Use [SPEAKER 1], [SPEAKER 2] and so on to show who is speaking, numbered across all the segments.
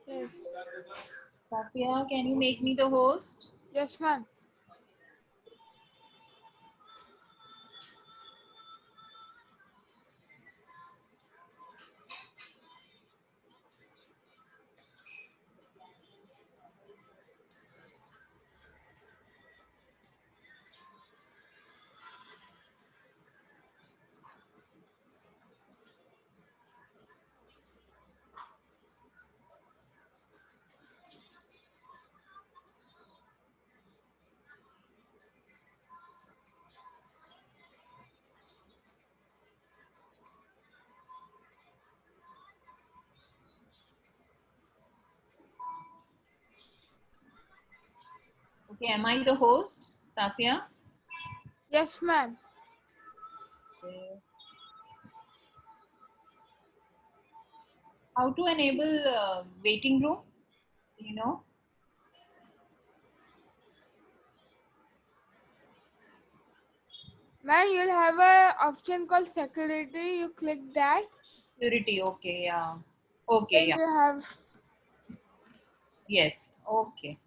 [SPEAKER 1] Yes.
[SPEAKER 2] Safia, can you make me the host?
[SPEAKER 1] Yes, ma'am.
[SPEAKER 2] Okay, am I the host, Safia?
[SPEAKER 1] Yes, ma'am.
[SPEAKER 2] Okay. How to enable waiting room? You know?
[SPEAKER 1] Ma'am, you'll have a option called security. You click that.
[SPEAKER 2] Security, okay, yeah. Okay,
[SPEAKER 1] Then
[SPEAKER 2] yeah.
[SPEAKER 1] you have.
[SPEAKER 2] Yes, okay.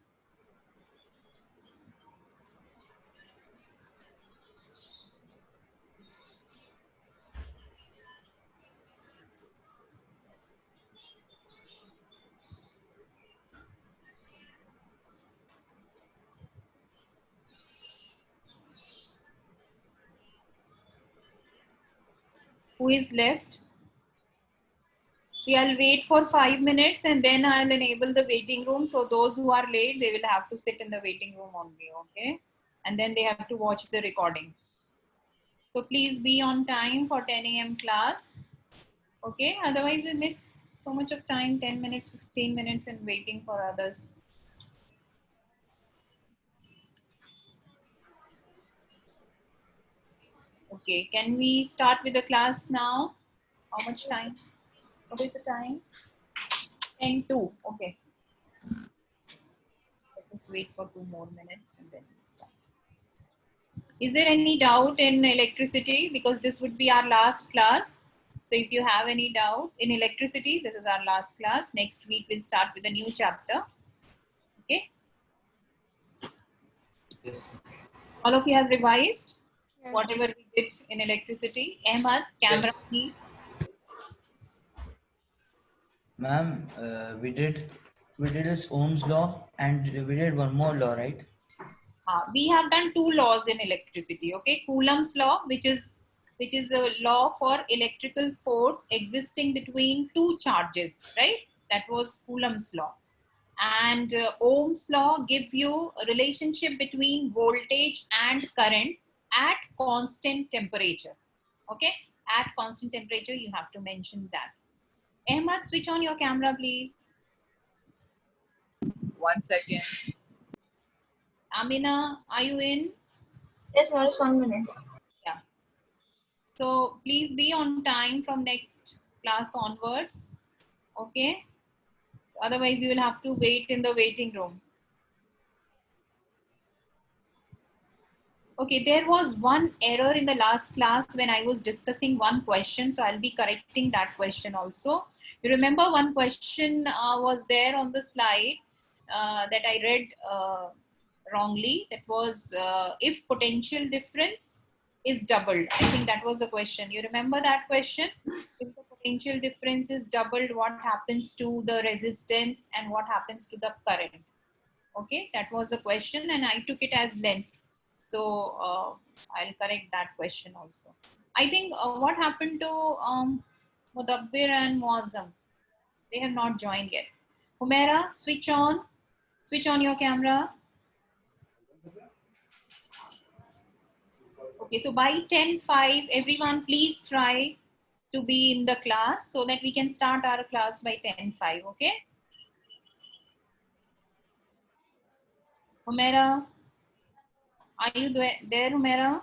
[SPEAKER 2] Who is left? See, I'll wait for 5 minutes and then I'll enable the waiting room. So those who are late, they will have to sit in the waiting room only, okay? And then they have to watch the recording. So please be on time for 10 a.m. class, okay? Otherwise, we miss so much of time, 10 minutes, 15 minutes in waiting for others. Okay, can we start with the class now? How much time? What is the time? 10:02. Okay. Let us wait for 2 more minutes and then we'll start. Is there any doubt in electricity? Because this would be our last class. So if you have any doubt in electricity, this is our last class. Next week we'll start with a new chapter. Okay.
[SPEAKER 3] Yes.
[SPEAKER 2] All of you have revised
[SPEAKER 1] Yes.
[SPEAKER 2] whatever we did in electricity. Ahmad, camera
[SPEAKER 3] Yes.
[SPEAKER 2] please.
[SPEAKER 3] Ma'am, we did this Ohm's law and we did one more law, right?
[SPEAKER 2] We have done two laws in electricity. Okay, Coulomb's law, which is a law for electrical force existing between two charges, right? That was Coulomb's law. And Ohm's law gives you a relationship between voltage and current at constant temperature. Okay, at constant temperature, you have to mention that. Ahmad, switch on your camera, please.
[SPEAKER 4] 1 second.
[SPEAKER 2] Amina, are you in?
[SPEAKER 5] Yes, ma'am, just 1 minute.
[SPEAKER 2] Yeah. So please be on time from next class onwards. Okay. Otherwise, you will have to wait in the waiting room. Okay, there was one error in the last class when I was discussing one question. So I'll be correcting that question also. You remember one question was there on the slide that I read wrongly. That was if potential difference is doubled. I think that was the question. You remember that question? If the potential difference is doubled, what happens to the resistance and what happens to the current? Okay, that was the question and I took it as length. So I'll correct that question also. I think what happened to Mudabbir and Muazzam? They have not joined yet. Humaira, switch on your camera. Okay, so by 10:05, everyone please try to be in the class so that we can start our class by 10:05, okay? Humaira, are you there, Humaira?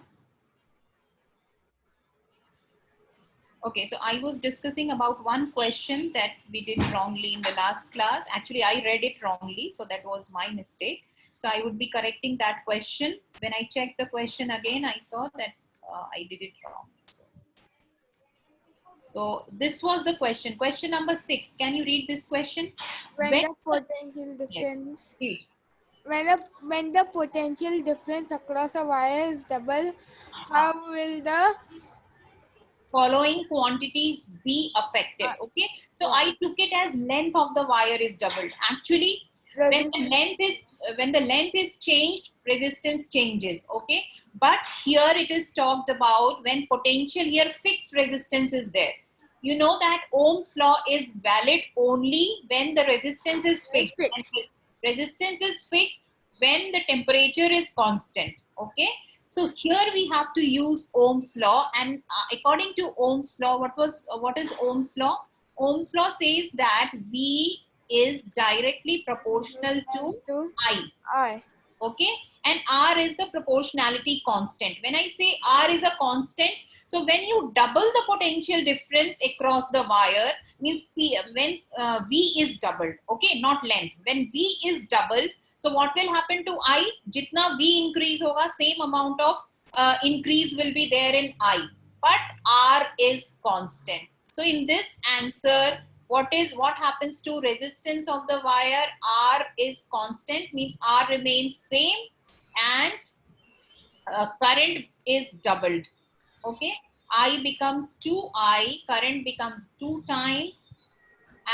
[SPEAKER 2] Okay, so I was discussing about one question that we did wrongly in the last class. Actually, I read it wrongly, so that was my mistake. So I would be correcting that question. When I checked the question again, I saw that I did it wrong. So this was the question. Question number 6. Can you read this question?
[SPEAKER 1] When
[SPEAKER 2] When
[SPEAKER 1] the potential
[SPEAKER 2] yes,
[SPEAKER 1] difference
[SPEAKER 2] read.
[SPEAKER 1] when the potential difference across a wire is double, how will the
[SPEAKER 2] Following quantities be affected? Okay, so
[SPEAKER 1] yeah,
[SPEAKER 2] I took it as length of the wire is doubled. Actually, when the
[SPEAKER 1] resistance
[SPEAKER 2] length is changed, resistance changes. Okay, but here it is talked about when potential, here fixed resistance is there. You know that Ohm's law is valid only when the resistance is
[SPEAKER 1] is
[SPEAKER 2] fixed, and
[SPEAKER 1] fixed?
[SPEAKER 2] resistance is fixed when the temperature is constant. Okay, so here we have to use Ohm's law, and according to Ohm's law, what is Ohm's law? Ohm's law says that V is directly proportional to
[SPEAKER 1] To
[SPEAKER 2] I.
[SPEAKER 1] I.
[SPEAKER 2] Okay, and R is the proportionality constant. When I say R is a constant, so when you double the potential difference across the wire, means when V is doubled, okay, not length. When V is doubled, so what will happen to I? Jitna V increase hoga, same amount of increase will be there in I, but R is constant. So in this answer, what happens to resistance of the wire? R is constant, means R remains same, and current is doubled. Okay, I becomes 2I, current becomes 2 times,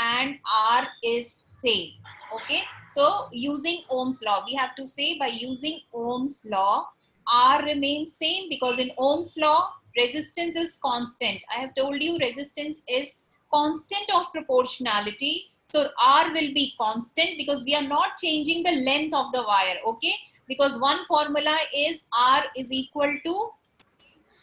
[SPEAKER 2] and R is same. Okay, so using Ohm's law, we have to say by using Ohm's law, R remains same, because in Ohm's law, resistance is constant. I have told you resistance is constant of proportionality. So R will be constant because we are not changing the length of the wire. Okay, because one formula is R is equal to,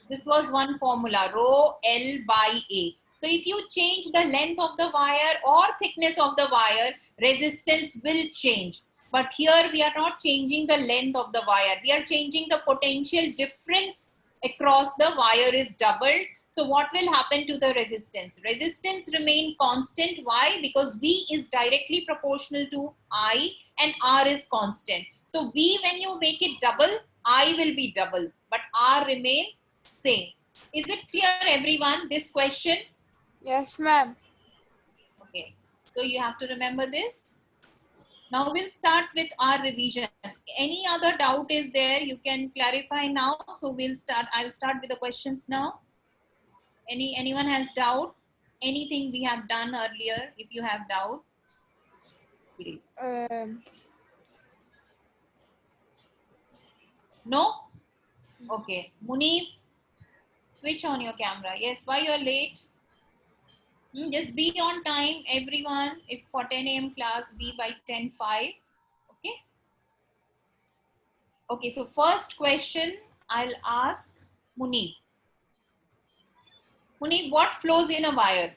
[SPEAKER 2] this was one formula, rho L by A. So if you change the length of the wire or thickness of the wire, resistance will change. But here we are not changing the length of the wire. We are changing the potential difference across the wire is doubled. So what will happen to the resistance? Resistance remain constant. Why? Because V is directly proportional to I and R is constant. So V, when you make it double, I will be double, but R remain same. Is it clear, everyone, this question?
[SPEAKER 1] Yes, ma'am.
[SPEAKER 2] Okay, so you have to remember this. Now we'll start with our revision. Any other doubt is there, you can clarify now. So we'll start, I'll start with the questions now. Anyone has doubt? Anything we have done earlier, if you have doubt, please. No? Okay, Munib, switch on your camera. Yes, why you're late? Just be on time, everyone. If for 10 a.m. class, be by 10:05. Okay. Okay. So first question I'll ask Munib. Munib, what flows in a wire?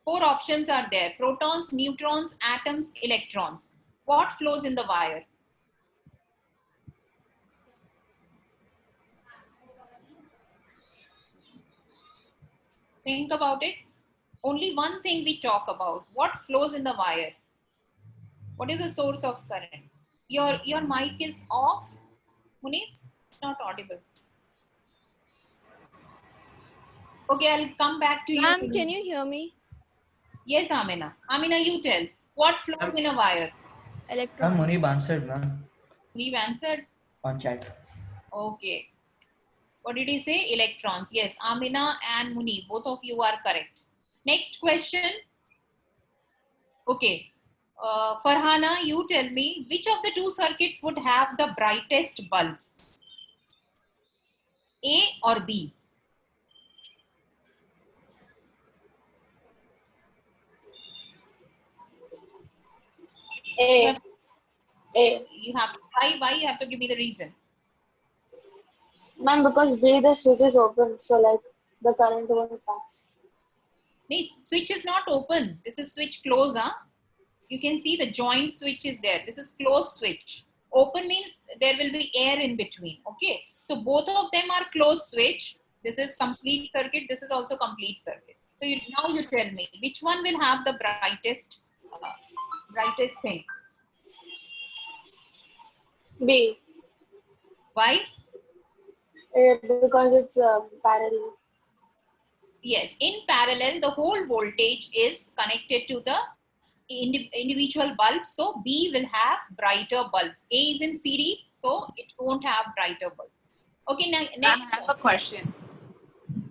[SPEAKER 2] 4 options are there: protons, neutrons, atoms, electrons. What flows in the wire? Think about it. Only one thing we talk about. What flows in the wire? What is the source of current? Your mic is off, Munib. It's not audible. Okay, I'll come back to you.
[SPEAKER 4] Ma'am, can you hear me?
[SPEAKER 2] Yes, Amina. Amina, you tell. What flows in a wire?
[SPEAKER 3] Ma'am,
[SPEAKER 4] Electron.
[SPEAKER 3] Munib answered, ma'am,
[SPEAKER 2] We've answered.
[SPEAKER 3] on chat.
[SPEAKER 2] Okay. What did he say? Electrons. Yes, Amina and Muni, both of you are correct. Next question. Okay. Farhana, you tell me, which of the 2 circuits would have the brightest bulbs? A or B?
[SPEAKER 5] A.
[SPEAKER 2] You have to, why you have to give me the reason?
[SPEAKER 5] Ma'am, because B, the switch is open, so like the current won't pass.
[SPEAKER 2] No, switch is not open. This is switch close, huh? You can see the joint switch is there. This is closed switch. Open means there will be air in between. Okay. So both of them are closed switch. This is complete circuit. This is also complete circuit. So now you tell me which one will have the brightest thing.
[SPEAKER 5] B.
[SPEAKER 2] Why?
[SPEAKER 5] Because it's parallel.
[SPEAKER 2] Yes, in parallel, the whole voltage is connected to the individual bulbs. So B will have brighter bulbs. A is in series, so it won't have brighter bulbs. Okay, now next.
[SPEAKER 4] I have a question.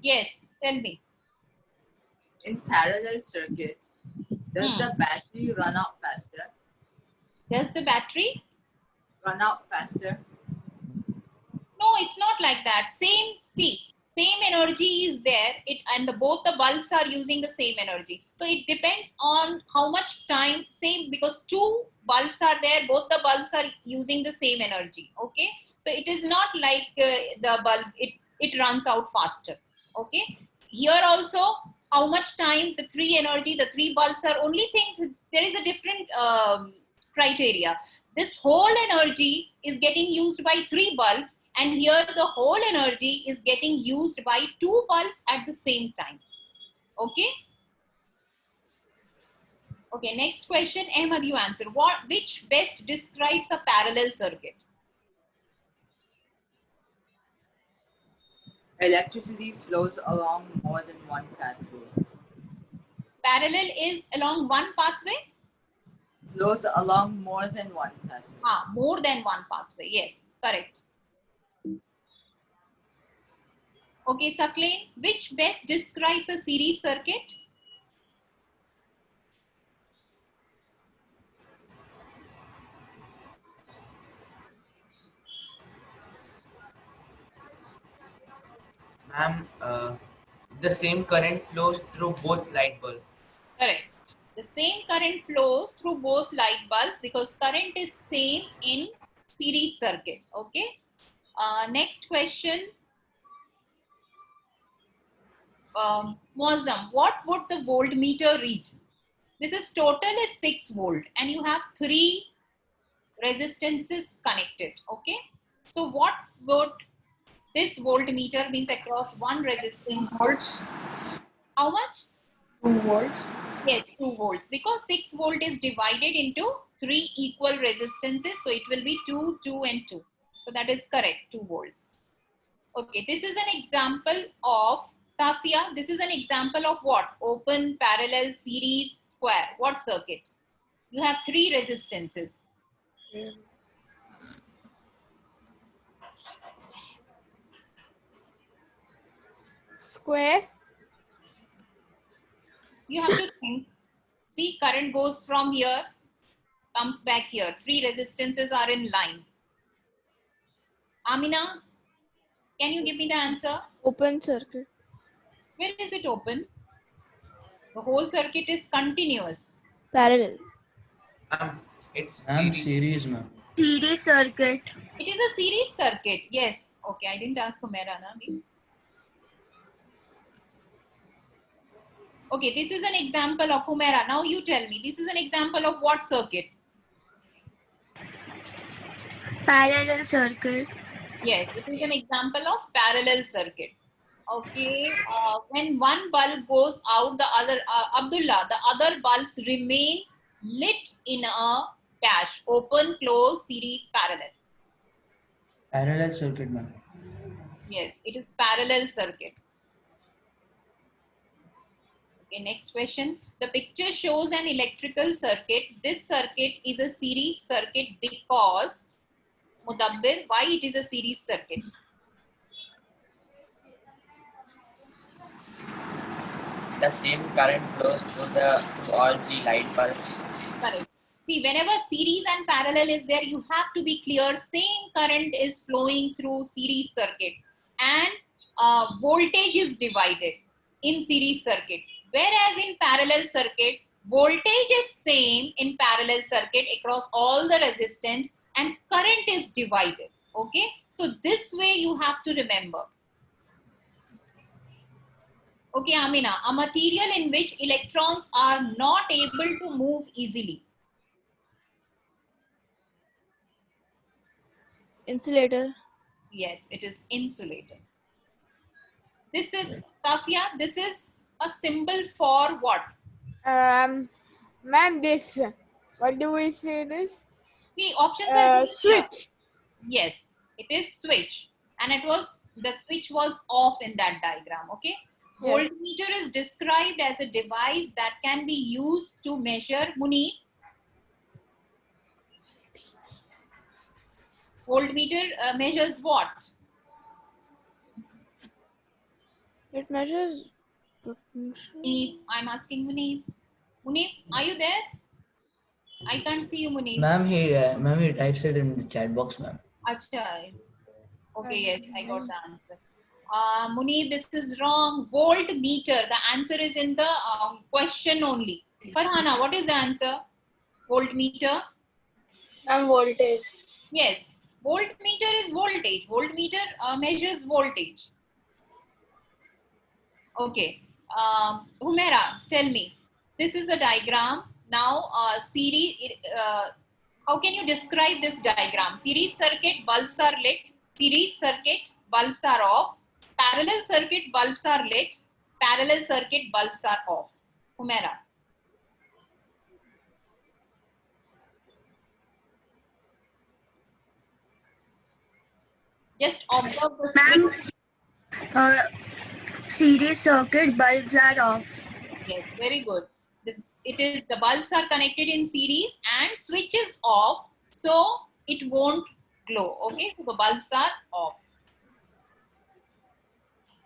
[SPEAKER 2] Yes, tell me.
[SPEAKER 4] In parallel circuits, does the battery run out faster?
[SPEAKER 2] Does the battery?
[SPEAKER 4] Run out faster?
[SPEAKER 2] No, it's not like that. Same energy is there. Both the bulbs are using the same energy. So it depends on how much time. Same, because two bulbs are there. Both the bulbs are using the same energy. Okay. So it is not like the bulb. It runs out faster. Okay. Here also, how much time the three bulbs are only things. There is a different criteria. This whole energy is getting used by three bulbs, and here the whole energy is getting used by two bulbs at the same time. Okay. Okay, next question. Ahmed, you answer. Which best describes a parallel circuit?
[SPEAKER 4] Electricity flows along more than one pathway.
[SPEAKER 2] Parallel is along one pathway?
[SPEAKER 4] Flows along more than one pathway.
[SPEAKER 2] More than one pathway. Yes, correct. Okay, Sakleen, which best describes a series circuit?
[SPEAKER 6] Ma'am, the same current flows through both light bulbs.
[SPEAKER 2] Correct. The same current flows through both light bulbs because current is same in series circuit. Okay. Next question. Muazzam, what would the voltmeter read? This is total is 6 volt and you have 3 resistances connected. Okay. So what would this voltmeter means across one resistance?
[SPEAKER 5] Volts.
[SPEAKER 2] How much?
[SPEAKER 5] 2 volts.
[SPEAKER 2] Yes, 2 volts. Because 6 volt is divided into 3 equal resistances. So it will be 2, 2 and 2. So that is correct, 2 volts. Okay, this is an example of, Safia, this is an example of what? Open, parallel, series, square. What circuit? You have 3 resistances.
[SPEAKER 1] Square.
[SPEAKER 2] You have to think. See, current goes from here, comes back here. 3 resistances are in line. Amina, can you give me the answer?
[SPEAKER 5] Open circuit.
[SPEAKER 2] Where is it open? The whole circuit is continuous.
[SPEAKER 5] Parallel.
[SPEAKER 6] It's
[SPEAKER 3] Ma'am,
[SPEAKER 6] series.
[SPEAKER 3] series, ma'am.
[SPEAKER 5] Series circuit.
[SPEAKER 2] It is a series circuit. Yes. Okay, I didn't ask Humaira. Okay, this is an example of Humaira. Now you tell me, this is an example of what circuit?
[SPEAKER 5] Parallel circuit.
[SPEAKER 2] Yes, it is an example of parallel circuit. Okay, when one bulb goes out, the other, Abdullah, the other bulbs remain lit in a dash, open, close, series, parallel.
[SPEAKER 3] Parallel circuit, ma'am.
[SPEAKER 2] Yes, it is parallel circuit. Okay, next question. The picture shows an electrical circuit. This circuit is a series circuit because, Mudabbir, why it is a series circuit?
[SPEAKER 7] The same current flows through all the light bulbs.
[SPEAKER 2] Correct. See, whenever series and parallel is there, you have to be clear. Same current is flowing through series circuit, and voltage is divided in series circuit. Whereas in parallel circuit, voltage is same in parallel circuit across all the resistance, and current is divided. Okay, so this way you have to remember. Okay, Amina, a material in which electrons are not able to move easily.
[SPEAKER 5] Insulator.
[SPEAKER 2] Yes, it is insulator. This is, Safia, this is a symbol for what?
[SPEAKER 1] Ma'am, this. What do we say this?
[SPEAKER 2] The options are here.
[SPEAKER 1] Switch.
[SPEAKER 2] Yes, it is switch. And the switch was off in that diagram, okay?
[SPEAKER 1] Yes.
[SPEAKER 2] Voltmeter is described as a device that can be used to measure, Munir. Voltmeter measures what?
[SPEAKER 1] It measures potential.
[SPEAKER 2] Munir, I'm asking Munir. Munir, are you there? I can't see you, Munir.
[SPEAKER 3] Ma'am, he types it in the chat box, ma'am.
[SPEAKER 2] Acha, okay, yes, I got the answer. Munir, this is wrong. Voltmeter. The answer is in the question only. Farhana, what is the answer? Voltmeter.
[SPEAKER 5] And voltage.
[SPEAKER 2] Yes, voltmeter is voltage. Voltmeter measures voltage. Okay. Humaira, tell me. This is a diagram. Now, series. How can you describe this diagram? Series circuit, bulbs are lit. Series circuit, bulbs are off. Parallel circuit, bulbs are lit. Parallel circuit, bulbs are off. Humaira. Just observe the switch.
[SPEAKER 8] Series circuit bulbs are off.
[SPEAKER 2] Yes, very good. It is the bulbs are connected in series and switch is off, so it won't glow. Okay, so the bulbs are off.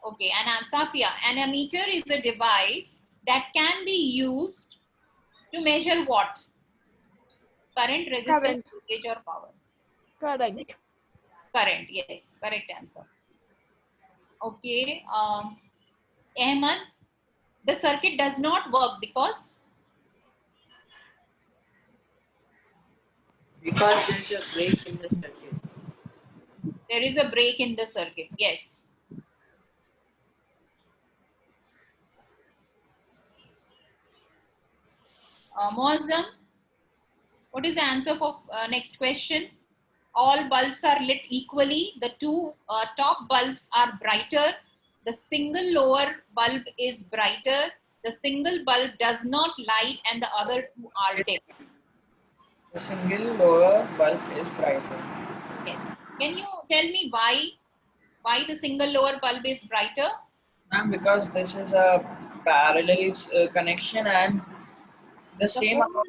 [SPEAKER 2] Okay, and Safia, an ammeter is a device that can be used to measure what? Current, resistance,
[SPEAKER 1] Current.
[SPEAKER 2] voltage, or power?
[SPEAKER 1] Correct.
[SPEAKER 2] Current, yes, correct answer. Okay, Ahmed, the circuit does not work because
[SPEAKER 4] Because there's a break in the circuit.
[SPEAKER 2] there is a break in the circuit. Yes. Muazzam, what is the answer for next question? All bulbs are lit equally. The two top bulbs are brighter. The single lower bulb is brighter. The single bulb does not light and the other two are dim.
[SPEAKER 7] The single lower bulb is brighter.
[SPEAKER 2] Yes. Can you tell me why the single lower bulb is brighter?
[SPEAKER 7] Ma'am, because this is a parallel connection and the same
[SPEAKER 2] whole-
[SPEAKER 7] amount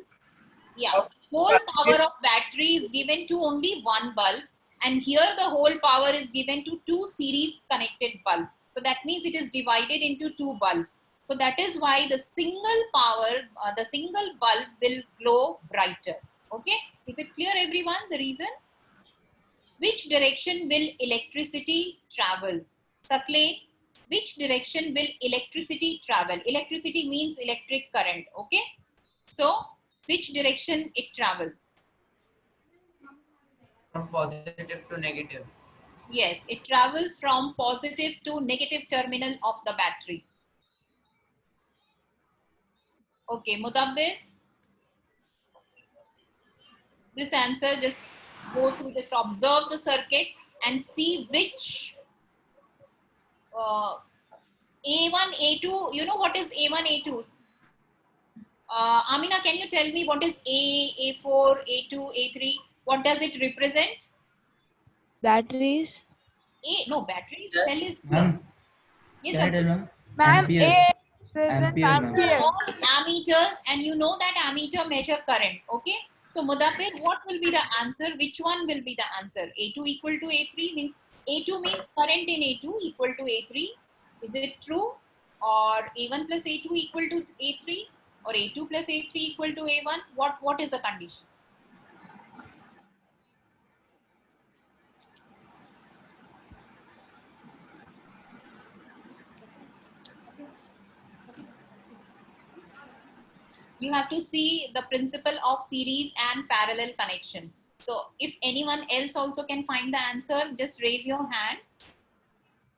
[SPEAKER 2] Yeah,
[SPEAKER 7] of
[SPEAKER 2] whole power of battery is given to only one bulb, and here the whole power is given to two series connected bulbs. So that means it is divided into two bulbs. So that is why the single the single bulb will glow brighter. Okay, is it clear, everyone? The reason? Which direction will electricity travel? Sakle, which direction will electricity travel? Electricity means electric current. Okay, so which direction it travel?
[SPEAKER 6] From positive to negative.
[SPEAKER 2] Yes, it travels from positive to negative terminal of the battery. Okay, Mudabbir, this answer, just go through, just observe the circuit and see which A1, A2, you know what is A1, A2? Amina, can you tell me what is A, A4, A2, A3? What does it represent?
[SPEAKER 1] Batteries.
[SPEAKER 2] No, battery cell is here.
[SPEAKER 3] Ma'am,
[SPEAKER 2] Yes,
[SPEAKER 3] can I
[SPEAKER 2] sir.
[SPEAKER 3] tell, ma'am?
[SPEAKER 1] Ma'am,
[SPEAKER 3] Ampere.
[SPEAKER 1] A represents
[SPEAKER 3] Ampere, ma'am.
[SPEAKER 1] ampere.
[SPEAKER 2] All ammeters, and you know that ammeter measure current. Okay, so Mudabbir, what will be the answer? Which one will be the answer? A2 equal to A3 means A2 means current in A2 equal to A3. Is it true? Or A1 plus A2 equal to A3? Or A2 plus A3 equal to A1? What is the condition? You have to see the principle of series and parallel connection. So if anyone else also can find the answer, just raise your hand.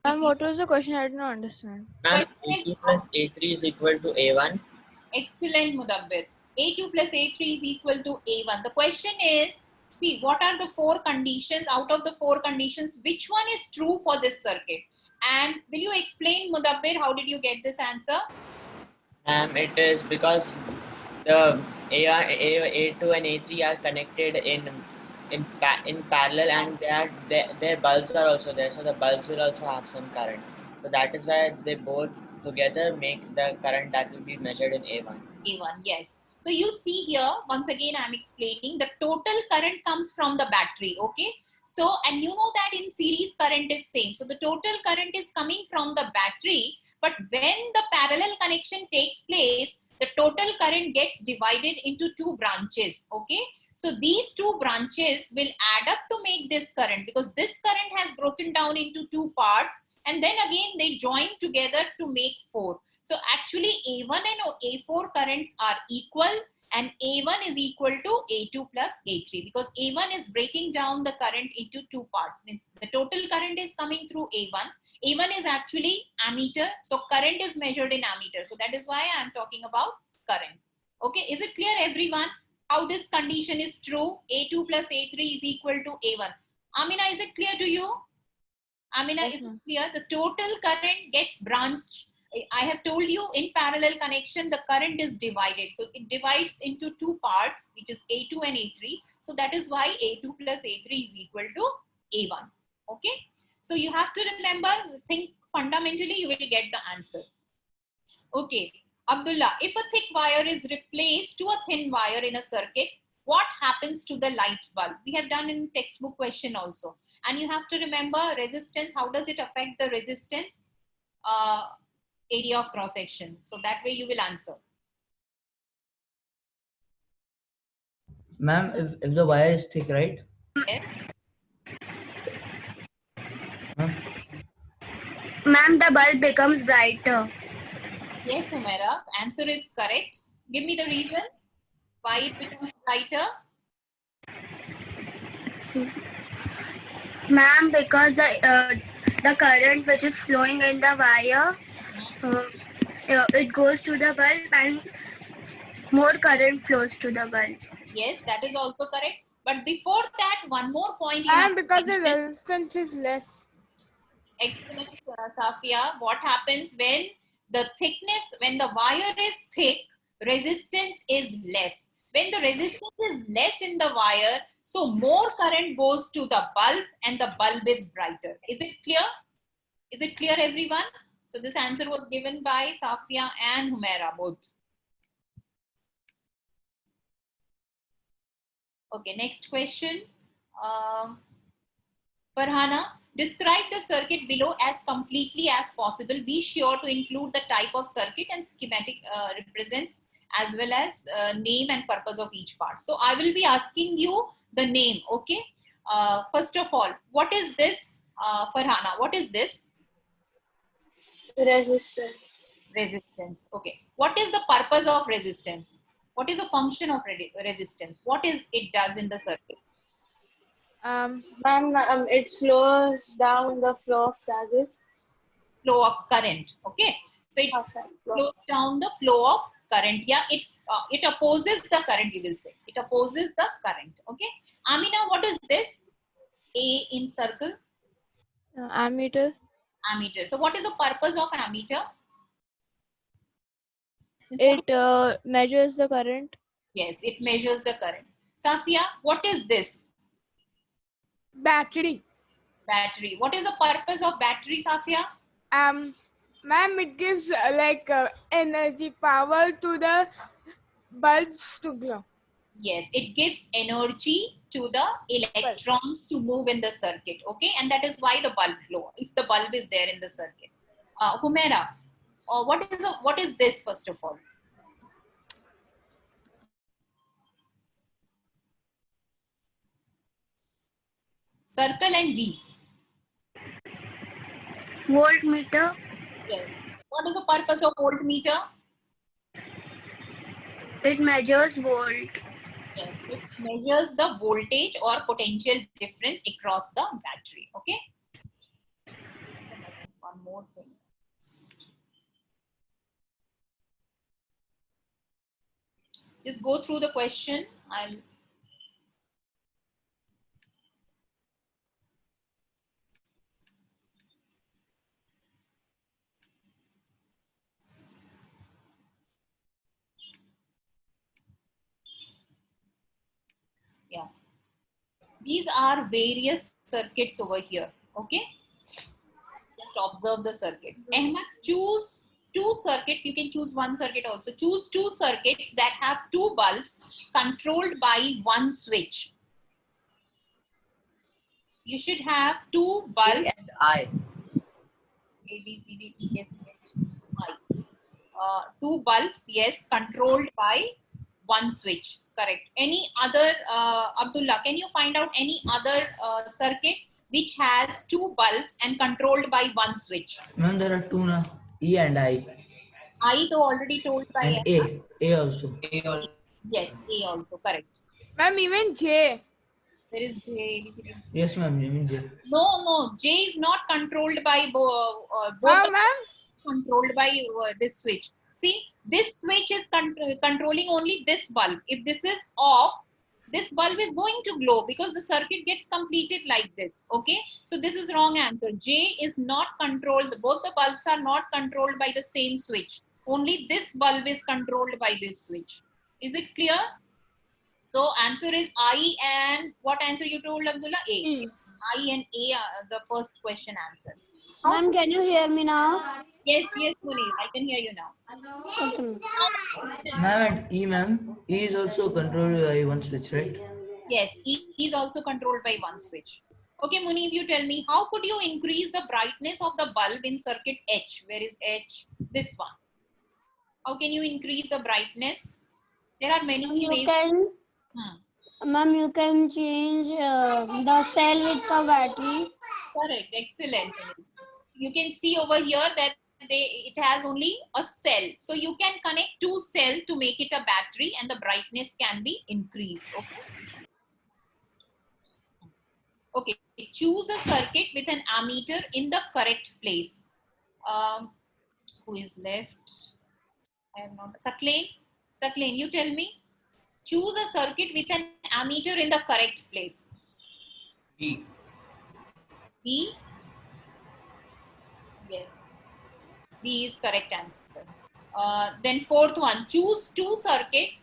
[SPEAKER 1] Ma'am, what was the question? I did not understand.
[SPEAKER 7] Ma'am,
[SPEAKER 2] Question is-
[SPEAKER 7] A2 plus A3 is equal to A1.
[SPEAKER 2] Excellent, Mudabbir. A2 plus A3 is equal to A1. The question is, see, what are the four conditions? Out of the four conditions, which one is true for this circuit? And will you explain, Mudabbir, how did you get this answer?
[SPEAKER 7] It is because the A2 and A3 are connected in parallel, and their bulbs are also there, so the bulbs will also have some current. So that is why they both
[SPEAKER 9] together make the current that will be measured in A1.
[SPEAKER 2] A1, yes. So you see here, once again, I'm explaining the total current comes from the battery, okay? So, and you know that in series current is same. So the total current is coming from the battery, but when the parallel connection takes place, the total current gets divided into two branches, okay? So these two branches will add up to make this current, because this current has broken down into two parts, and then again they join together to make four. So actually A1 and A4 currents are equal, and A1 is equal to A2 plus A3, because A1 is breaking down the current into two parts. Means the total current is coming through A1. A1 is actually ammeter, so current is measured in ammeter. So that is why I am talking about current. Okay, is it clear everyone how this condition is true? A2 plus A3 is equal to A1. Amina, is it clear to you? Amina,
[SPEAKER 1] Yes,
[SPEAKER 2] is it
[SPEAKER 1] ma'am.
[SPEAKER 2] clear? The total current gets branched. I have told you in parallel connection, the current is divided. So it divides into two parts, which is A2 and A3. So that is why A2 plus A3 is equal to A1. Okay. So you have to remember, think fundamentally, you will get the answer. Okay. Abdullah, if a thick wire is replaced to a thin wire in a circuit, what happens to the light bulb? We have done in textbook question also. And you have to remember resistance. How does it affect the resistance? Area of cross section. So that way you will answer.
[SPEAKER 3] Ma'am, if the wire is thick, right?
[SPEAKER 2] Yes.
[SPEAKER 3] Ma'am?
[SPEAKER 8] Ma'am, the bulb becomes brighter.
[SPEAKER 2] Yes, Humera. Answer is correct. Give me the reason why it becomes brighter.
[SPEAKER 8] Ma'am, because the current which is flowing in the wire, it goes to the bulb and more current flows to the bulb.
[SPEAKER 2] Yes, that is also correct. But before that, one more point you have
[SPEAKER 1] And
[SPEAKER 2] to
[SPEAKER 1] because the
[SPEAKER 2] mention.
[SPEAKER 1] resistance is less.
[SPEAKER 2] Excellent, Safia. What happens when the thickness, when the wire is thick, resistance is less. When the resistance is less in the wire, so more current goes to the bulb and the bulb is brighter. Is it clear? Is it clear, everyone? So this answer was given by Safia and Humera both. Okay, next question. Farhana, describe the circuit below as completely as possible. Be sure to include the type of circuit and schematic represents, as well as name and purpose of each part. So I will be asking you the name, okay? First of all, what is this, Farhana? What is this?
[SPEAKER 5] Resistance.
[SPEAKER 2] Resistance. Okay. What is the purpose of resistance? What is the function of resistance? What is it does in the circuit?
[SPEAKER 1] Ma'am,
[SPEAKER 5] It slows down the flow of charges.
[SPEAKER 2] Flow of current. Okay. So it slows down the flow of current. Yeah, it opposes the current, you will say. It opposes the current. Okay. Amina, what is this? A in circle?
[SPEAKER 1] ammeter.
[SPEAKER 2] Ammeter. So what is the purpose of ammeter?
[SPEAKER 1] It measures the current.
[SPEAKER 2] Yes, it measures the current. Safia, what is this?
[SPEAKER 1] Battery.
[SPEAKER 2] Battery. What is the purpose of battery, Safia?
[SPEAKER 1] Ma'am, it gives energy, power to the bulbs to glow.
[SPEAKER 2] Yes, it gives energy to the electrons to move in the circuit. Okay, and that is why the bulb glow, if the bulb is there in the circuit. Humera, what is this first of all? Circle and V.
[SPEAKER 8] Voltmeter.
[SPEAKER 2] Yes. What is the purpose of voltmeter?
[SPEAKER 8] It measures volt.
[SPEAKER 2] Yes, it measures the voltage or potential difference across the battery. Okay. One more thing. Just go through the question. Yeah. These are various circuits over here. Okay. Just observe the circuits. Ahmed, choose two circuits. You can choose one circuit also. Choose two circuits that have two bulbs controlled by one switch. You should have two bulbs.
[SPEAKER 4] A and I.
[SPEAKER 2] A, B, C, D, E, F, G, H, I. Two bulbs, yes, controlled by one switch. Correct. Any other, Abdullah, can you find out any other circuit which has two bulbs and controlled by one switch?
[SPEAKER 3] Ma'am, there are two now. E and I.
[SPEAKER 2] I though already told by
[SPEAKER 3] And A. A also.
[SPEAKER 6] A also.
[SPEAKER 2] Yes, A also, correct.
[SPEAKER 1] Ma'am, even J.
[SPEAKER 2] There is J.
[SPEAKER 3] Yes, ma'am. I mean J.
[SPEAKER 2] No, J is not controlled by both.
[SPEAKER 1] Ma'am?
[SPEAKER 2] Controlled by this switch. See, this switch is controlling only this bulb. If this is off, this bulb is going to glow because the circuit gets completed like this. Okay, so this is wrong answer. J is not controlled. Both the bulbs are not controlled by the same switch. Only this bulb is controlled by this switch. Is it clear? So answer is I, and what answer you told, Abdullah? A.
[SPEAKER 1] E.
[SPEAKER 2] I and A are the first question answer.
[SPEAKER 10] Ma'am, can you hear me now?
[SPEAKER 2] Yes, Munir, I can hear you now.
[SPEAKER 10] Okay.
[SPEAKER 3] Ma'am, and E, ma'am. E is also controlled by one switch, right?
[SPEAKER 2] Yes, E is also controlled by one switch. Okay, Munir, you tell me, how could you increase the brightness of the bulb in circuit H? Where is H? This one. How can you increase the brightness? There are many ways.
[SPEAKER 10] Ma'am, you can change the cell with the battery.
[SPEAKER 2] Correct, excellent. You can see over here that it has only a cell. So you can connect two cells to make it a battery and the brightness can be increased. Okay. Okay, choose a circuit with an ammeter in the correct place. Who is left? I have not. Saklain, you tell me. Choose a circuit with an ammeter in the correct place.
[SPEAKER 6] B.
[SPEAKER 2] B. Yes. B is correct answer. Then fourth one. Choose two circuits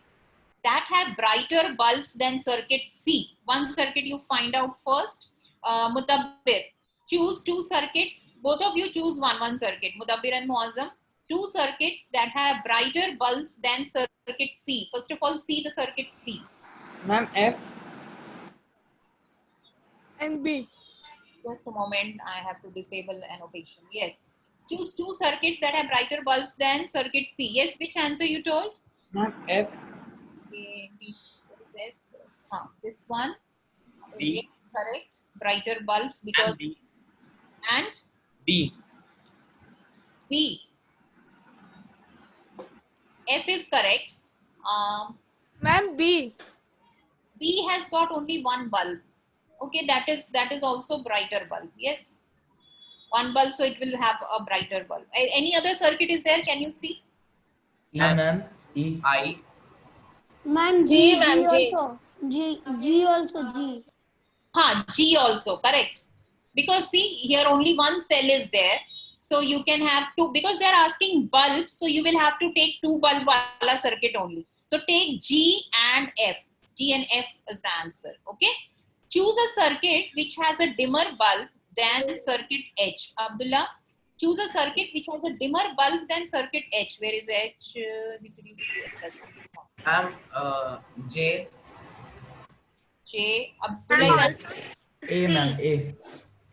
[SPEAKER 2] that have brighter bulbs than circuit C. One circuit you find out first. Mudabbir. Choose two circuits. Both of you choose one circuit. Mudabbir and Muazzam. Two circuits that have brighter bulbs than circuit C. First of all, see the circuit C.
[SPEAKER 7] Ma'am, F.
[SPEAKER 1] And B.
[SPEAKER 2] Just a moment, I have to disable annotation. Yes. Choose two circuits that have brighter bulbs than circuit C. Yes, which answer you told?
[SPEAKER 7] Ma'am, F.
[SPEAKER 2] A, B, what is F? This one.
[SPEAKER 6] B.
[SPEAKER 2] A, correct. Brighter bulbs because.
[SPEAKER 6] And B.
[SPEAKER 2] And
[SPEAKER 6] B.
[SPEAKER 2] B. F is correct.
[SPEAKER 1] Ma'am, B.
[SPEAKER 2] B has got only one bulb. Okay, that is also brighter bulb. Yes, one bulb, so it will have a brighter bulb. Any other circuit is there? Can you see?
[SPEAKER 3] E, ma'am. E.
[SPEAKER 6] I.
[SPEAKER 10] Ma'am,
[SPEAKER 5] G,
[SPEAKER 10] G
[SPEAKER 5] ma'am, G.
[SPEAKER 10] also. G also, G.
[SPEAKER 2] G also, correct. Because see, here only one cell is there. So you can have two, because they are asking bulbs, so you will have to take two bulb wala circuit only. So take G and F. G and F is the answer. Okay. Choose a circuit which has a dimmer bulb than circuit H. Abdullah, choose a circuit which has a dimmer bulb than circuit H. Where is H?
[SPEAKER 6] Ma'am, J.
[SPEAKER 2] J. Abdullah
[SPEAKER 8] Ma'am,
[SPEAKER 2] is
[SPEAKER 3] A, ma'am. A.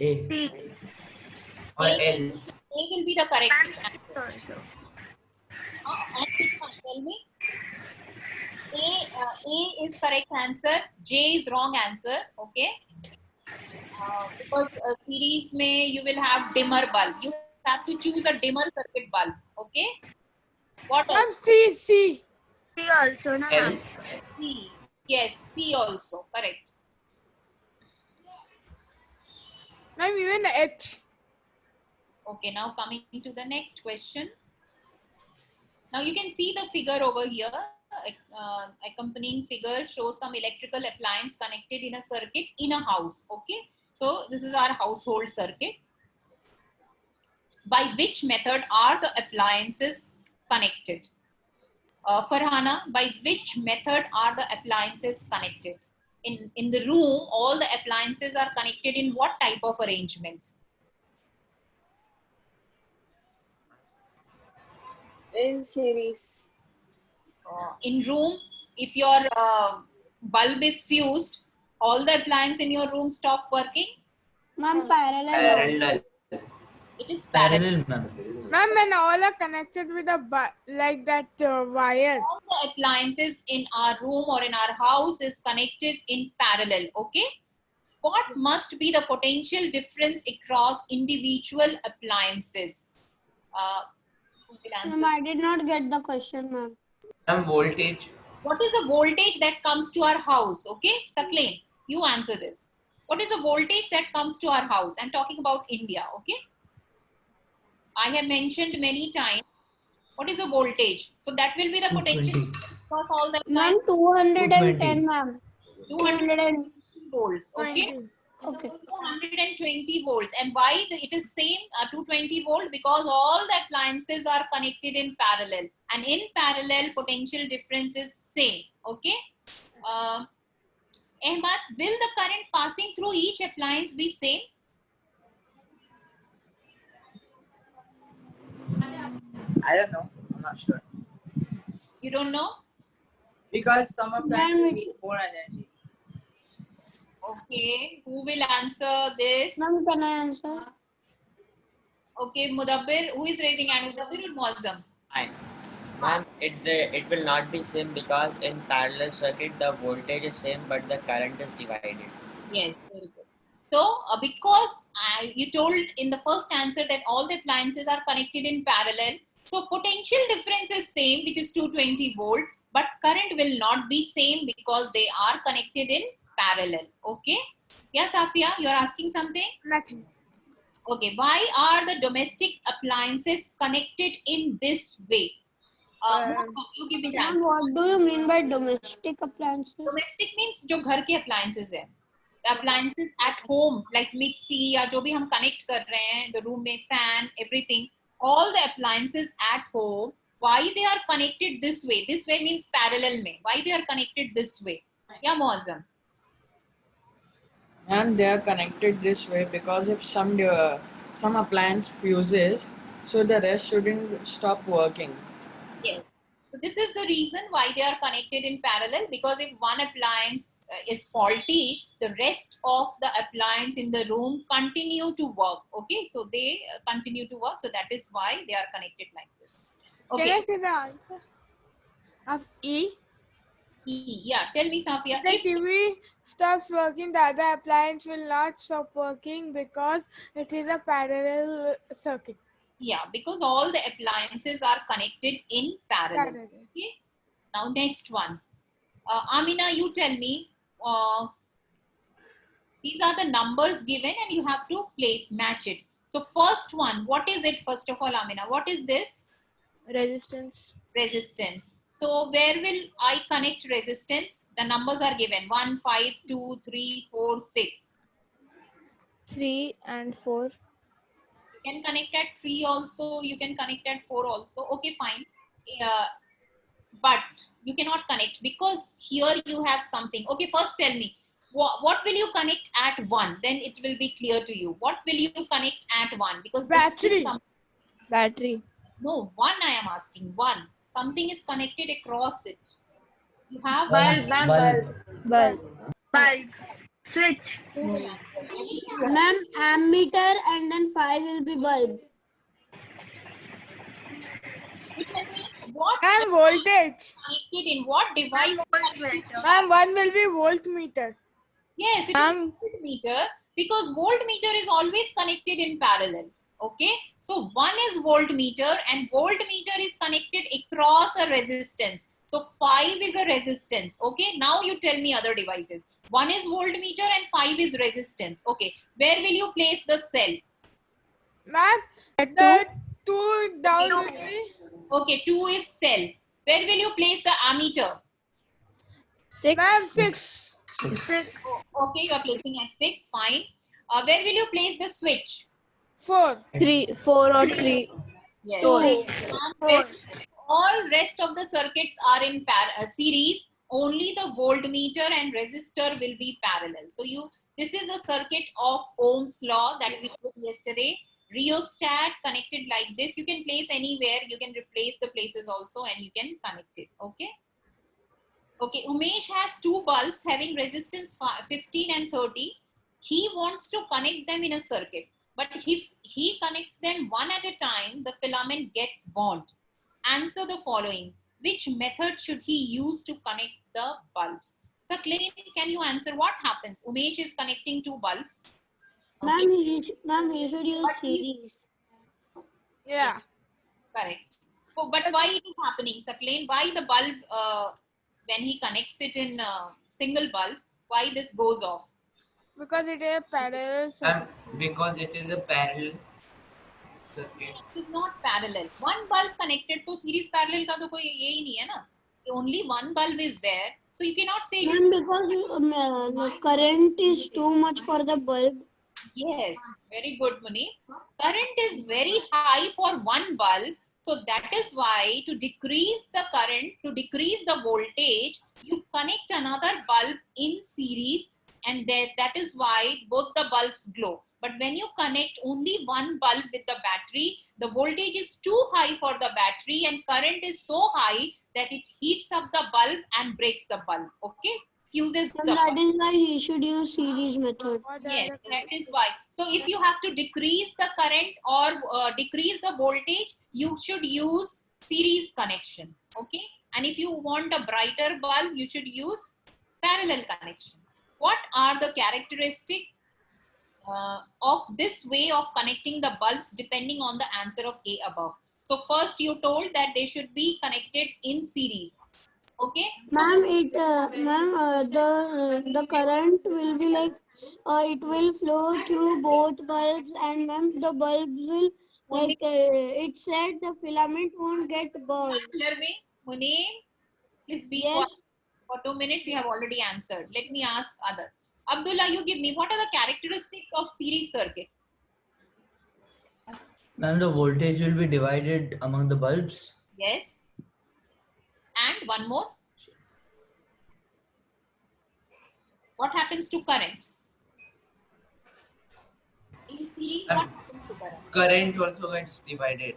[SPEAKER 3] A.
[SPEAKER 8] C.
[SPEAKER 6] Or L.
[SPEAKER 2] A will be the correct answer.
[SPEAKER 8] Also.
[SPEAKER 2] And which one? Tell me. A is correct answer. J is wrong answer. Okay. Because series may you will have dimmer bulb. You have to choose a dimmer circuit bulb. Okay. What
[SPEAKER 1] Ma'am,
[SPEAKER 2] else?
[SPEAKER 1] C.
[SPEAKER 8] C also, no,
[SPEAKER 6] L.
[SPEAKER 8] ma'am.
[SPEAKER 2] C. Yes, C also. Correct.
[SPEAKER 1] Ma'am, even H.
[SPEAKER 2] Okay, now coming to the next question. Now you can see the figure over here. Accompanying figure shows some electrical appliance connected in a circuit in a house. Okay, so this is our household circuit. By which method are the appliances connected? Farhana, by which method are the appliances connected? In the room, all the appliances are connected in what type of arrangement?
[SPEAKER 5] In series.
[SPEAKER 2] In room, if your bulb is fused, all the appliances in your room stop working.
[SPEAKER 10] Ma'am, parallel.
[SPEAKER 6] Parallel.
[SPEAKER 2] It is parallel.
[SPEAKER 3] Parallel, ma'am.
[SPEAKER 1] Ma'am, when all are connected with a like that wire.
[SPEAKER 2] All the appliances in our room or in our house is connected in parallel. Okay. What must be the potential difference across individual appliances? Who will answer?
[SPEAKER 10] Ma'am, I did not get the question, ma'am.
[SPEAKER 6] Ma'am, voltage.
[SPEAKER 2] What is the voltage that comes to our house? Okay, Saklain, you answer this. What is the voltage that comes to our house? I'm talking about India. Okay. I have mentioned many times. What is the voltage? So that will be the potential
[SPEAKER 3] 220.
[SPEAKER 2] across all the
[SPEAKER 10] Ma'am,
[SPEAKER 2] appliances.
[SPEAKER 10] 210, ma'am.
[SPEAKER 2] 220 volts. Okay.
[SPEAKER 1] 20.
[SPEAKER 10] Okay.
[SPEAKER 2] 220 volts. And why it is same 220 volt? Because all the appliances are connected in parallel, and in parallel potential difference is same. Okay. Ahmad, will the current passing through each appliance be same?
[SPEAKER 4] I don't know. I'm not sure.
[SPEAKER 2] You don't know?
[SPEAKER 4] Because some of them
[SPEAKER 10] Ma'am,
[SPEAKER 4] need more energy.
[SPEAKER 2] Okay. Who will answer this?
[SPEAKER 10] Ma'am, can I answer?
[SPEAKER 2] Okay, Mudabbir. Who is raising hand? Mudabbir or Muazzam?
[SPEAKER 9] Fine. Ma'am, it will not be same because in parallel circuit the voltage is same but the current is divided.
[SPEAKER 2] Yes, very good. So, because you told in the first answer that all the appliances are connected in parallel, so potential difference is same, which is 220 volt, but current will not be same because they are connected in parallel. Okay? Yeah, Safia, you're asking something?
[SPEAKER 1] Nothing.
[SPEAKER 2] Okay, why are the domestic appliances connected in this way? You give me the
[SPEAKER 10] Ma'am,
[SPEAKER 2] answer.
[SPEAKER 10] what do you mean by domestic appliances?
[SPEAKER 2] Domestic means जो घर के appliances है. The appliances at home like mixie या जो भी हम connect कर रहे हैं, the room में fan, everything, all the appliances at home, why they are connected this way? This way means parallel में. Why they are connected this way? Yeah, Muazzam.
[SPEAKER 7] And they are connected this way because if some appliance fuses, so the rest shouldn't stop working.
[SPEAKER 2] Yes. So this is the reason why they are connected in parallel, because if one appliance is faulty, the rest of the appliance in the room continue to work. Okay, so they continue to work. So that is why they are connected like this.
[SPEAKER 1] Can I
[SPEAKER 2] Okay.
[SPEAKER 1] say the answer? Of E?
[SPEAKER 2] Yeah, tell me, Safia.
[SPEAKER 1] If the TV stops working, the other appliance will not stop working because it is a parallel circuit.
[SPEAKER 2] Yeah, because all the appliances are connected in parallel.
[SPEAKER 1] Parallel.
[SPEAKER 2] Okay. Now next one. Amina, you tell me. These are the numbers given and you have to match it. So first one, what is it first of all, Amina? What is this?
[SPEAKER 5] Resistance.
[SPEAKER 2] Resistance. So where will I connect resistance? The numbers are given 1, 5, 2, 3, 4, 6.
[SPEAKER 5] 3 and 4.
[SPEAKER 2] You can connect at 3 also. You can connect at 4 also. Okay, fine. But you cannot connect because here you have something. Okay, first tell me. What will you connect at 1? Then it will be clear to you. What will you connect at 1? Because this
[SPEAKER 1] Battery.
[SPEAKER 2] is
[SPEAKER 5] Battery.
[SPEAKER 2] no, 1 I am asking. 1. Something is connected across it. You have
[SPEAKER 5] Bulb.
[SPEAKER 8] Bulb. Switch.
[SPEAKER 10] Ma'am, ammeter and then 5 will be bulb.
[SPEAKER 2] You tell me what
[SPEAKER 1] And voltage.
[SPEAKER 2] connected in what device?
[SPEAKER 1] And one will be voltmeter.
[SPEAKER 2] Yes, it is voltmeter because voltmeter is always connected in parallel. Okay, so 1 is voltmeter and voltmeter is connected across a resistance. So 5 is a resistance. Okay, now you tell me other devices. 1 is voltmeter and 5 is resistance. Okay, where will you place the cell?
[SPEAKER 1] Ma'am, the 2 down will be
[SPEAKER 2] Okay, 2 is cell. Where will you place the ammeter?
[SPEAKER 5] 6.
[SPEAKER 1] ma'am 6.
[SPEAKER 8] 6.
[SPEAKER 2] Okay, you are placing at 6. Fine. Where will you place the switch?
[SPEAKER 1] 4.
[SPEAKER 5] 3. 4 or 3.
[SPEAKER 2] Yes.
[SPEAKER 8] 4.
[SPEAKER 2] And all rest of the circuits are in series. Only the voltmeter and resistor will be parallel. So this is a circuit of Ohm's law that we did yesterday. Rheostat connected like this. You can place anywhere. You can replace the places also and you can connect it. Okay. Okay, Umesh has two bulbs having resistance 15 and 30. He wants to connect them in a circuit. But if he connects them one at a time, the filament gets burnt. Answer the following. Which method should he use to connect the bulbs? So, Clay, can you answer what happens? Umesh is connecting two bulbs. Okay.
[SPEAKER 10] Ma'am, he should use
[SPEAKER 2] But he-
[SPEAKER 10] series.
[SPEAKER 1] Yeah.
[SPEAKER 2] Correct. Oh, but why it is happening, Sakleen? Why the bulb, when he connects it in single bulb, why this goes off?
[SPEAKER 1] Because it is a parallel circuit.
[SPEAKER 6] Because it is a parallel circuit.
[SPEAKER 2] It is not parallel. One bulb connected to series parallel का तो कोई ये ही नहीं है ना. Only one bulb is there, so you cannot say it is.
[SPEAKER 10] Ma'am, because the current is too much for the bulb.
[SPEAKER 2] Yes, very good, Muni. Current is very high for one bulb. So that is why to decrease the current, to decrease the voltage, you connect another bulb in series, and that is why both the bulbs glow. But when you connect only one bulb with the battery, the voltage is too high for the battery and current is so high that it heats up the bulb and breaks the bulb. Okay? Fuses the
[SPEAKER 10] And that
[SPEAKER 2] bulb.
[SPEAKER 10] is why he should use series method.
[SPEAKER 2] Yes, that is why. So if you have to decrease the current or decrease the voltage, you should use series connection. Okay. And if you want a brighter bulb, you should use parallel connection. What are the characteristics of this way of connecting the bulbs depending on the answer of A above? So first you told that they should be connected in series. Okay.
[SPEAKER 10] Ma'am, the current will be like it will flow through both bulbs, and ma'am, the bulbs will like it said the filament won't get burned.
[SPEAKER 2] Clear me, Mune, please be
[SPEAKER 10] Yes.
[SPEAKER 2] quiet. For 2 minutes, you have already answered. Let me ask other. Abdullah, you give me what are the characteristics of series circuit?
[SPEAKER 3] Ma'am, the voltage will be divided among the bulbs.
[SPEAKER 2] Yes. And one more. What happens to current? In series, what happens to current?
[SPEAKER 6] Current also gets divided.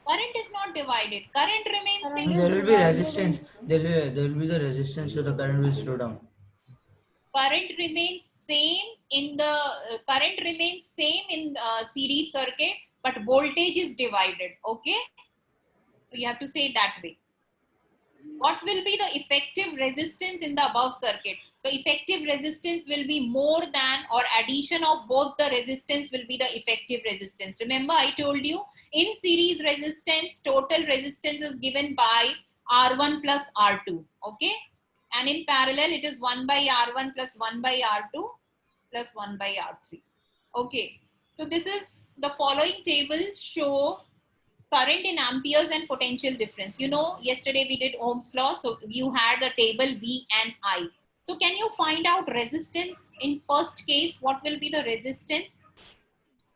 [SPEAKER 2] Current is not divided. Current remains same.
[SPEAKER 3] There will be resistance. There will be the resistance, so the current will slow down.
[SPEAKER 2] Current remains same in the series circuit, but voltage is divided. Okay, so you have to say that way. What will be the effective resistance in the above circuit? So effective resistance will be more than, or addition of both the resistance will be the effective resistance. Remember I told you in series resistance, total resistance is given by R1 plus R2. Okay. And in parallel, it is 1 by R1 plus 1 by R2 plus 1 by R3. Okay. So this is the following table show current in amperes and potential difference. You know, yesterday we did Ohm's law. So you had the table V and I. So can you find out resistance in first case? What will be the resistance?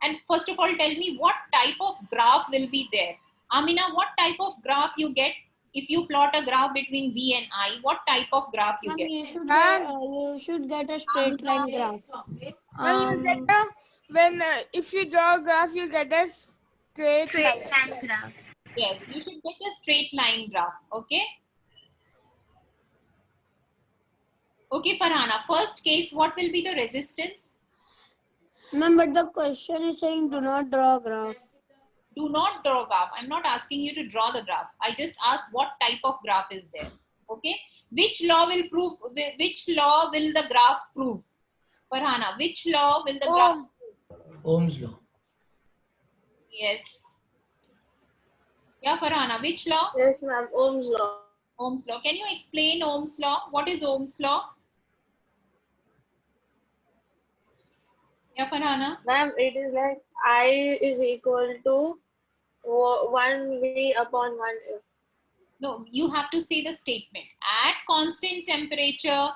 [SPEAKER 2] And first of all, tell me what type of graph will be there. Amina, what type of graph you get? If you plot a graph between V and I, what type of graph you
[SPEAKER 10] Ma'am,
[SPEAKER 2] get?
[SPEAKER 10] you should get a straight line graph.
[SPEAKER 1] Well, you get a, if you draw a graph, you get a straight line.
[SPEAKER 8] line graph.
[SPEAKER 2] Yes, you should get a straight line graph. Okay. Okay, Farhana, first case, what will be the resistance?
[SPEAKER 10] Ma'am, but the question is saying do not draw a graph.
[SPEAKER 2] Do not draw graph. I'm not asking you to draw the graph. I just asked what type of graph is there. Okay. Which law will prove, which law will the graph prove? Farhana, which law will the graph prove?
[SPEAKER 3] Ohm's law.
[SPEAKER 2] Yes. Yeah, Farhana, which law?
[SPEAKER 5] Yes, ma'am. Ohm's law.
[SPEAKER 2] Ohm's law. Can you explain Ohm's law? What is Ohm's law? Yeah, Farhana.
[SPEAKER 5] Ma'am, it is like I is equal to 1V upon 1F.
[SPEAKER 2] No, you have to say the statement. At constant temperature,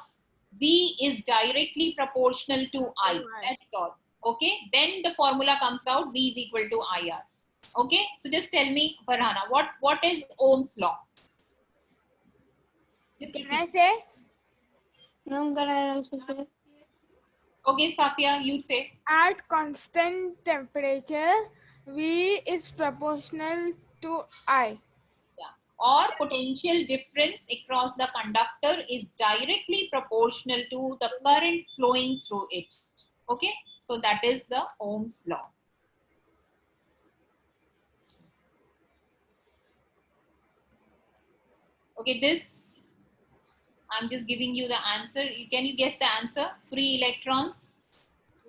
[SPEAKER 2] V is directly proportional to I. That's all. Okay. Then the formula comes out. V is equal to IR. Okay. So just tell me, Farhana, what is Ohm's law?
[SPEAKER 1] Can I say?
[SPEAKER 10] No, can I also say?
[SPEAKER 2] Okay, Safia, you say.
[SPEAKER 1] At constant temperature, V is proportional to I.
[SPEAKER 2] Yeah. Or potential difference across the conductor is directly proportional to the current flowing through it. Okay, so that is the Ohm's law. Okay, this I'm just giving you the answer. Can you guess the answer? Free electrons.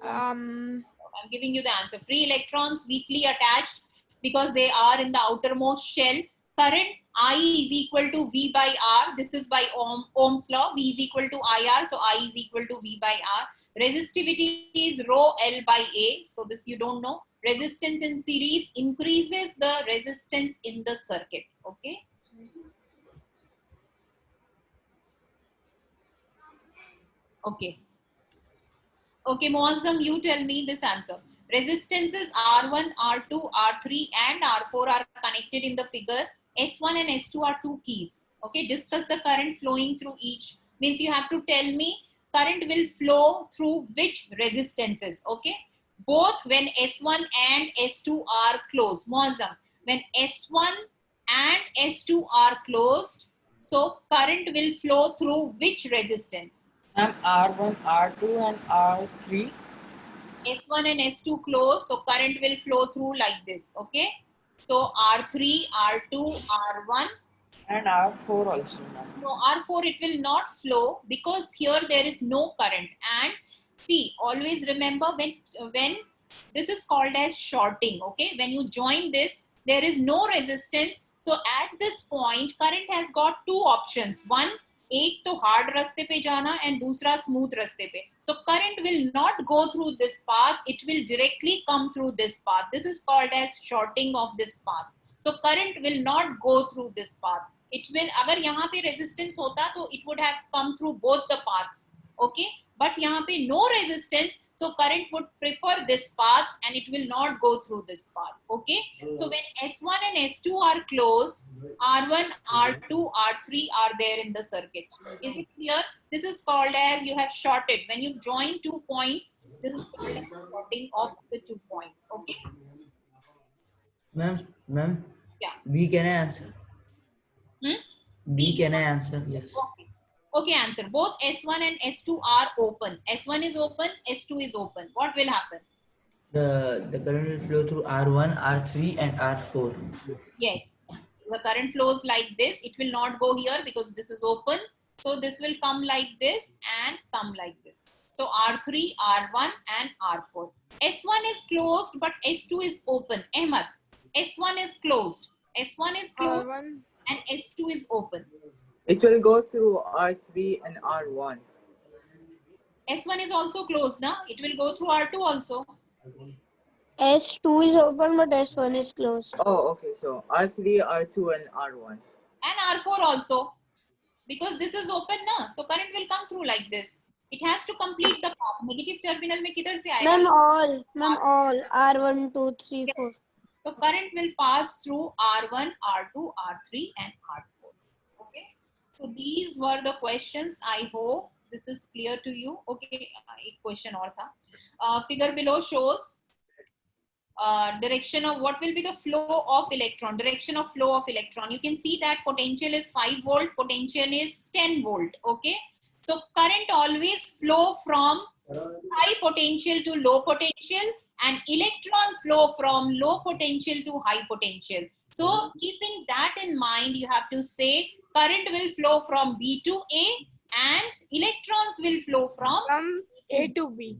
[SPEAKER 2] I'm giving you the answer. Free electrons weakly attached because they are in the outermost shell. Current I is equal to V by R. This is by Ohm's law. V is equal to IR. So I is equal to V by R. Resistivity is rho L by A. So this you don't know. Resistance in series increases the resistance in the circuit. Okay. Okay. Okay, Muazzam, you tell me this answer. Resistances R1, R2, R3 and R4 are connected in the figure. S1 and S2 are two keys. Okay, discuss the current flowing through each. Means you have to tell me current will flow through which resistances. Okay, both when S1 and S2 are closed. Muazzam, when S1 and S2 are closed, so current will flow through which resistance?
[SPEAKER 7] Ma'am, R1, R2 and R3.
[SPEAKER 2] S1 and S2 close, so current will flow through like this. Okay, so R3, R2, R1
[SPEAKER 7] and R4 also, ma'am.
[SPEAKER 2] No, R4 it will not flow because here there is no current. And see, always remember when this is called as shorting. Okay, when you join this, there is no resistance. So at this point, current has got two options. One, एक तो hard रास्ते पे जाना and दूसरा smooth रास्ते पे. So current will not go through this path. It will directly come through this path. This is called as shorting of this path. So current will not go through this path. It will, अगर यहाँ पे resistance होता तो it would have come through both the paths. Okay, but यहाँ पे no resistance, so current would prefer this path and it will not go through this path. Okay, so when S1 and S2 are closed, R1, R2, R3 are there in the circuit. Is it clear? This is called as you have shorted. When you join 2 points, this is called as shorting of the 2 points. Okay.
[SPEAKER 3] Ma'am.
[SPEAKER 2] Yeah.
[SPEAKER 3] B can I answer? B can I answer? Yes.
[SPEAKER 2] Okay. Okay, answer. Both S1 and S2 are open. S1 is open, S2 is open. What will happen?
[SPEAKER 3] The current will flow through R1, R3 and R4.
[SPEAKER 2] Yes. The current flows like this. It will not go here because this is open. So this will come like this and come like this. So R3, R1 and R4. S1 is closed but S2 is open. Ahmad, S1 is closed. S1 is closed
[SPEAKER 1] R1.
[SPEAKER 2] and S2 is open.
[SPEAKER 4] It will go through R3 and R1.
[SPEAKER 2] S1 is also closed now. It will go through R2 also.
[SPEAKER 10] S2 is open but S1 is closed.
[SPEAKER 4] Oh, okay. So R3, R2 and R1.
[SPEAKER 2] And R4 also. Because this is open now. So current will come through like this. It has to complete the path. Negative terminal में किधर से आएगा?
[SPEAKER 10] Ma'am, all. R1, 2, 3, 4.
[SPEAKER 2] So current will pass through R1, R2, R3 and R4. Okay. So these were the questions. I hope this is clear to you. Okay. एक question और था. Figure below shows direction of what will be the flow of electron. Direction of flow of electron. You can see that potential is 5 volt. Potential is 10 volt. Okay. So current always flow from high potential to low potential, and electron flow from low potential to high potential. So keeping that in mind, you have to say current will flow from B to A and electrons will flow from
[SPEAKER 1] A to B.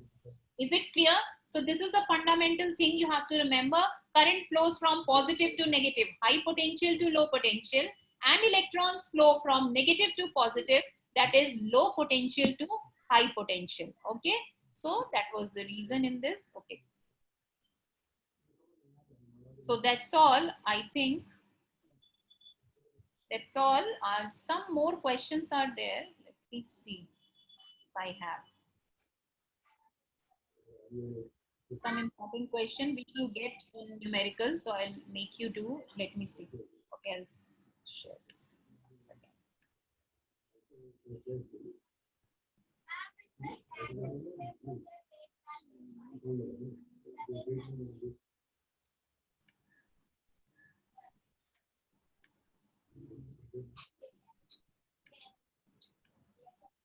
[SPEAKER 2] Is it clear? So this is the fundamental thing you have to remember. Current flows from positive to negative, high potential to low potential, and electrons flow from negative to positive, that is low potential to high potential. Okay. So that was the reason in this. Okay. So that's all. I think that's all. Some more questions are there. Let me see if I have some important question which you get in numerical. So I'll make you do. Let me see. Okay, I'll share this. One second.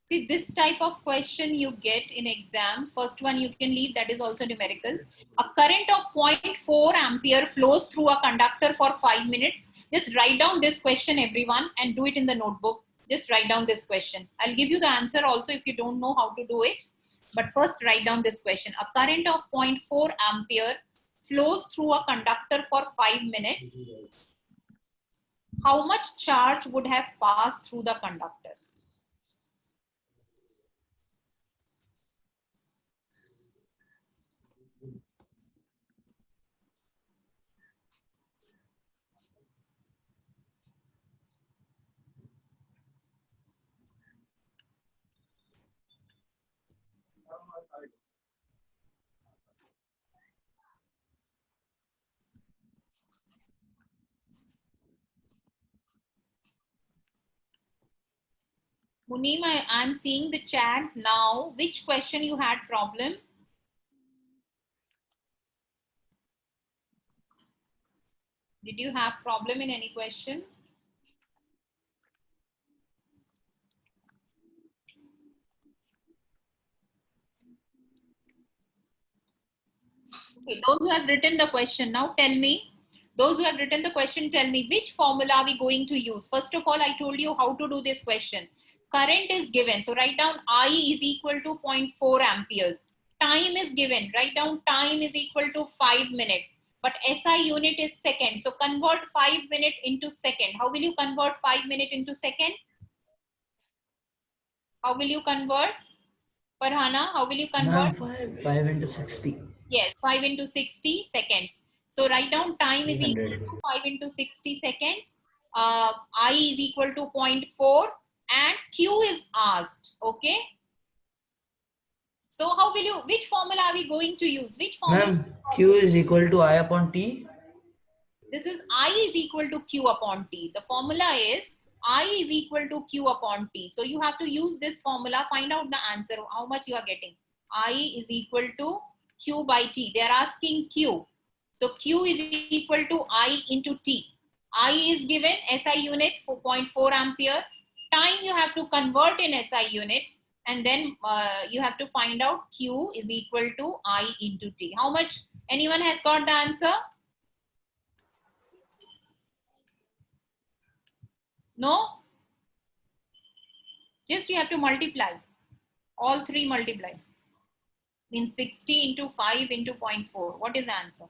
[SPEAKER 2] See, this type of question you get in exam. First one you can leave, that is also numerical. A current of 0.4 ampere flows through a conductor for 5 minutes. Just write down this question, everyone, and do it in the notebook. Just write down this question. I'll give you the answer also if you don't know how to do it. But first write down this question. A current of 0.4 ampere flows through a conductor for 5 minutes. How much charge would have passed through the conductor? Muneem, I'm seeing the chat now. Which question you had problem? Did you have problem in any question? Okay, those who have written the question, now tell me. Those who have written the question, tell me which formula are we going to use? First of all, I told you how to do this question. Current is given. So write down I is equal to 0.4 amperes. Time is given. Write down time is equal to 5 minutes. But SI unit is second. So convert 5 minutes into second. How will you convert 5 minutes into second? How will you convert? Farhana, how will you convert?
[SPEAKER 3] 5 into 60.
[SPEAKER 2] Yes, 5 into 60 seconds. So write down time is equal
[SPEAKER 3] 300.
[SPEAKER 2] to 5 into 60 seconds. I is equal to 0.4 and Q is asked. Okay. So how will you, which formula are we going to use? Which formula?
[SPEAKER 3] Ma'am, Q is equal to I upon T.
[SPEAKER 2] This is I is equal to Q upon T. The formula is I is equal to Q upon T. So you have to use this formula, find out the answer, how much you are getting. I is equal to Q by T. They are asking Q. So Q is equal to I into T. I is given SI unit for 0.4 ampere. Time you have to convert in SI unit. And then you have to find out Q is equal to I into T. How much? Anyone has got the answer? No? Just you have to multiply. All three multiply. Means 60 into 5 into 0.4. What is the answer?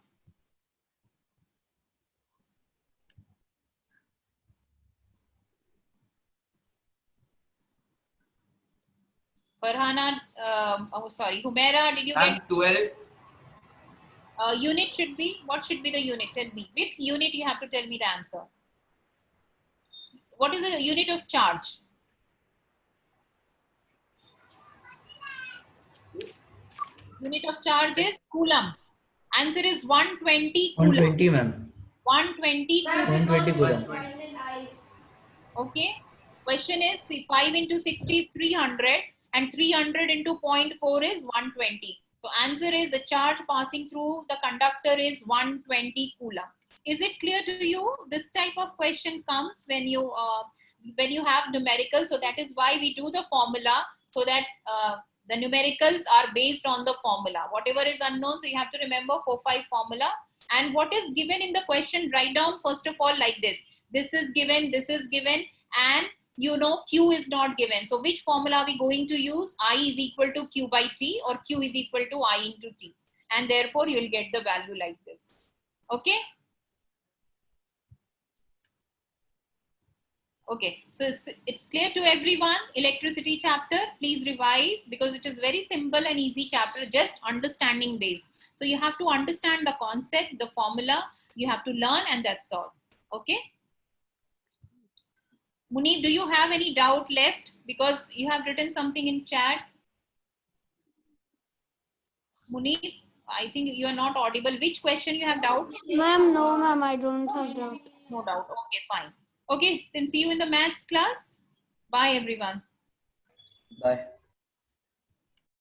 [SPEAKER 2] Farhana, oh sorry, Humaira, did you get?
[SPEAKER 6] 12.
[SPEAKER 2] Unit should be, what should be the unit? Tell me. Which unit you have to tell me the answer? What is the unit of charge? Unit of charge is coulomb. Answer is 120 coulomb.
[SPEAKER 3] 120, ma'am.
[SPEAKER 2] 120 coulomb.
[SPEAKER 3] 120 coulomb.
[SPEAKER 2] Okay. Question is, see, 5 into 60 is 300 and 300 into 0.4 is 120. So answer is the charge passing through the conductor is 120 coulomb. Is it clear to you? This type of question comes when you have numerical. So that is why we do the formula, so that the numericals are based on the formula. Whatever is unknown, so you have to remember 4-5 formula. And what is given in the question, write down first of all like this. This is given, and you know Q is not given. So which formula are we going to use? I is equal to Q by T or Q is equal to I into T. And therefore you will get the value like this. Okay. Okay, so it's clear to everyone, electricity chapter, please revise because it is very simple and easy chapter, just understanding based. So you have to understand the concept, the formula, you have to learn, and that's all. Okay. Munib, do you have any doubt left? Because you have written something in chat. Munib, I think you are not audible. Which question you have doubt?
[SPEAKER 10] Ma'am, no ma'am, I don't have doubt.
[SPEAKER 2] No doubt. Okay, fine. Okay, then see you in the maths class. Bye everyone.
[SPEAKER 3] Bye.